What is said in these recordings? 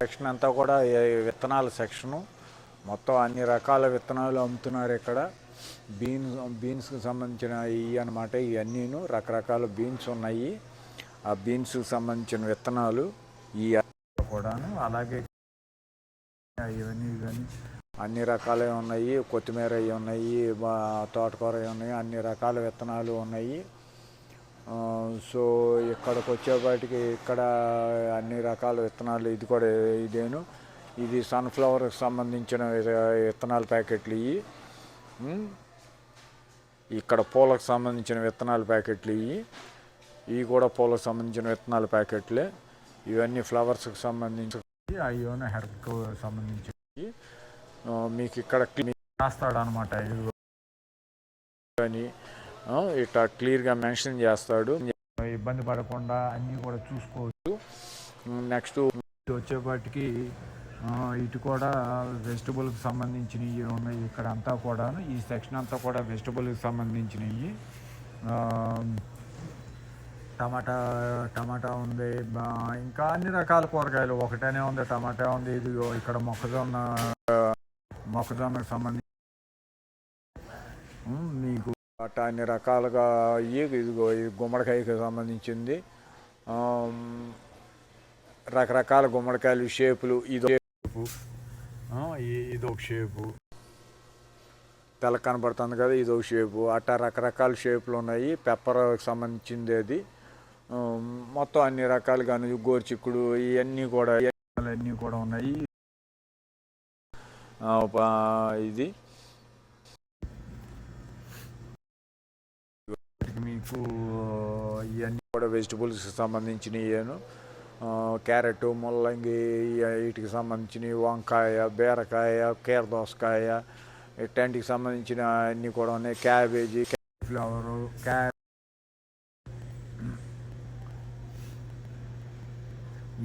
Section అంతా కూడా విత్తనాల సెక్షను. మొత్తం అన్ని రకాల విత్తనాలు అమ్ముతున్నారు ఇక్కడ. బీన్స్కి సంబంధించిన ఇవి అనమాట. ఇవన్నీను రకరకాల బీన్స్ ఉన్నాయి. ఆ బీన్స్కి సంబంధించిన విత్తనాలు ఈ కూడాను. అలాగే ఇవన్నీ అన్ని రకాలే ఉన్నాయి. కొత్తిమీర అవి ఉన్నాయి, తోటకూర అవి ఉన్నాయి, అన్ని రకాల విత్తనాలు ఉన్నాయి. సో ఇక్కడికి వచ్చేపాటికి ఇక్కడ అన్ని రకాల విత్తనాలు. ఇది కూడా ఇదేను. ఇది సన్ఫ్లవర్కి సంబంధించిన విత్తనాల ప్యాకెట్లు ఇవి. ఇక్కడ పూలకు సంబంధించిన విత్తనాల ప్యాకెట్లు ఇవి కూడా పూలకు సంబంధించిన విత్తనాల ప్యాకెట్లే. ఇవన్నీ ఫ్లవర్స్కి సంబంధించి, అయ్యోన హెర్బ్కి సంబంధించి మీకు ఇక్కడ రాస్తాడు అనమాట. అని ఇట్లా క్లియర్గా మెన్షన్ చేస్తాడు. ఇబ్బంది పడకుండా అన్నీ కూడా చూసుకోవచ్చు. నెక్స్ట్ వచ్చేపాటికి ఇటు కూడా వెజిటబుల్కి సంబంధించినవి ఉన్నాయి. ఇక్కడ అంతా కూడా ఈ సెక్షన్ అంతా కూడా వెజిటబుల్కి సంబంధించినవి. టమాటా ఉంది, ఇంకా అన్ని రకాల కూరగాయలు. ఒకటనే ఉంది, టమాటా ఉంది. ఇది ఇక్కడ మొక్కజొన్నకు సంబంధించి మీకు అట్లా అన్ని రకాలుగా ఇదిగో ఈ గుమ్మడికాయకి సంబంధించింది. రకరకాల గుమ్మడికాయలు షేపులు. ఇదొక షేపు తెల్ల కనబడుతుంది కదా, ఇదొక షేపు. అట్టా రకరకాల షేపులు ఉన్నాయి. పెప్పర్కి సంబంధించింది అది. మొత్తం అన్ని రకాలుగా గోరుచిక్కుడు ఇవన్నీ కూడా ఉన్నాయి. ఇది మీకు ఇవన్నీ కూడా వెజిటబుల్స్కి సంబంధించినవి. క్యారెట్, ముల్లంగి, వీటికి సంబంధించినవి, వంకాయ, బీరకాయ, కీరదోసకాయ, ఇట్లాంటికి సంబంధించిన అన్నీ కూడా ఉన్నాయి. క్యాబేజీ, ఫ్లవరు,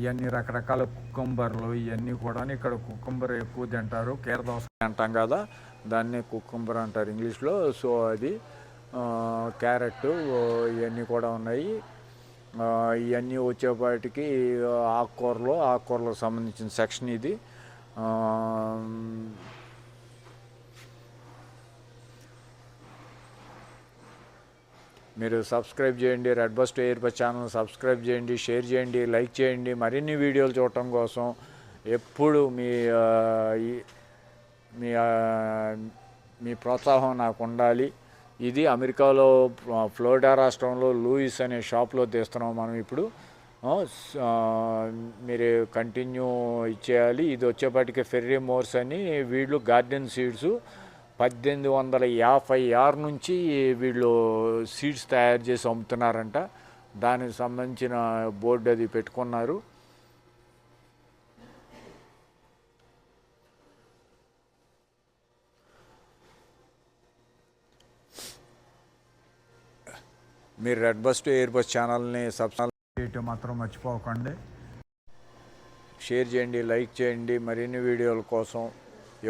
ఇవన్నీ రకరకాల కుకుంబర్లు. ఇవన్నీ కూడా ఇక్కడ కుకుంబర్ ఎక్కువ తింటారు. కీరదోసకాయ అంటాం కదా, దాన్ని కుకుంబర్ అంటారు ఇంగ్లీష్లో. సో అది క్యారెట్ ఇవన్నీ కూడా ఉన్నాయి. ఇవన్నీ వచ్చేపాటికి ఆకుకూరలకు సంబంధించిన సెక్షన్ ఇది. మీరు సబ్స్క్రైబ్ చేయండి, red bus to air bus channel subscribe చేయండి, షేర్ చేయండి, లైక్ చేయండి. మరిన్ని వీడియోలు చూడటం కోసం ఎప్పుడు మీ ప్రోత్సాహం నాకు ఉండాలి. ఇది అమెరికాలో ఫ్లోరిడా రాష్ట్రంలో లూయిస్ అనే షాప్లో తీస్తున్నాం మనం ఇప్పుడు. మీరు కంటిన్యూ ఇచ్చేయాలి. ఇది వచ్చేపాటికి ఫెర్రీ మోర్స్ అని వీళ్ళు గార్డెన్ సీడ్స్ 1856 నుంచి వీళ్ళు సీడ్స్ తయారు చేసి అమ్ముతున్నారంట. దానికి సంబంధించిన బోర్డు అది పెట్టుకున్నారు. మీరు red bus to airbus ఛానల్ని సబ్స్క్రైబ్ చేయటం మాత్రం మర్చిపోకండి. షేర్ చేయండి, లైక్ చేయండి. మరిన్ని వీడియోల కోసం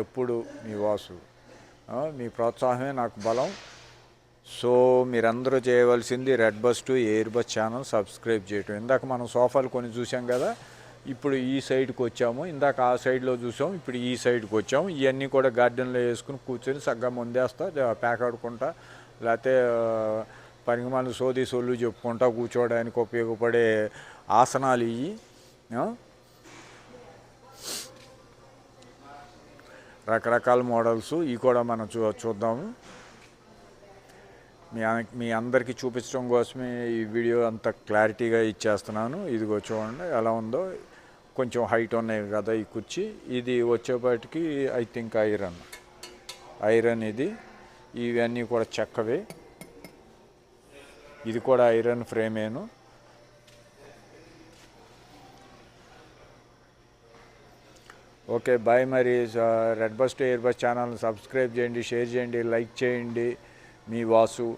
ఎప్పుడు మీ వాసు. మీ ప్రోత్సాహమే నాకు బలం. సో మీరందరూ చేయవలసింది red bus to air bus channel subscribe చేయటం. ఇందాక మనం సోఫాలు కొన్ని చూసాం కదా, ఇప్పుడు ఈ సైడ్కి వచ్చాము. ఇందాక ఆ సైడ్లో చూసాం, ఇప్పుడు ఈ సైడ్కి వచ్చాము. ఇవన్నీ కూడా గార్డెన్లో వేసుకుని కూర్చొని చక్కగా ముందేస్తా ప్యాకాడుకుంటా, లేకపోతే పనికిమాల సోలు చెప్పుకుంటా కూర్చోవడానికి ఉపయోగపడే ఆసనాలు ఇవి. రకరకాల మోడల్స్ ఇవి కూడా మనం చూద్దాము. మీ అందరికీ చూపించడం కోసమే ఈ వీడియో అంత క్లారిటీగా ఇచ్చేస్తున్నాను. ఇదిగో చూడండి ఎలా ఉందో. కొంచెం హైట్ ఉన్నాయి కదా ఈ కుర్చీ. ఇది వచ్చేపాటికి ఐ థింక్ ఐరన్ ఇది. ఇవన్నీ కూడా చెక్కవే. ఇది కూడా ఐరన్ ఫ్రేమేను. Okay bye. మరి red bus to airbus ఛానల్ని సబ్స్క్రైబ్ చేయండి, షేర్ చేయండి, లైక్ చేయండి. మీ వాసు.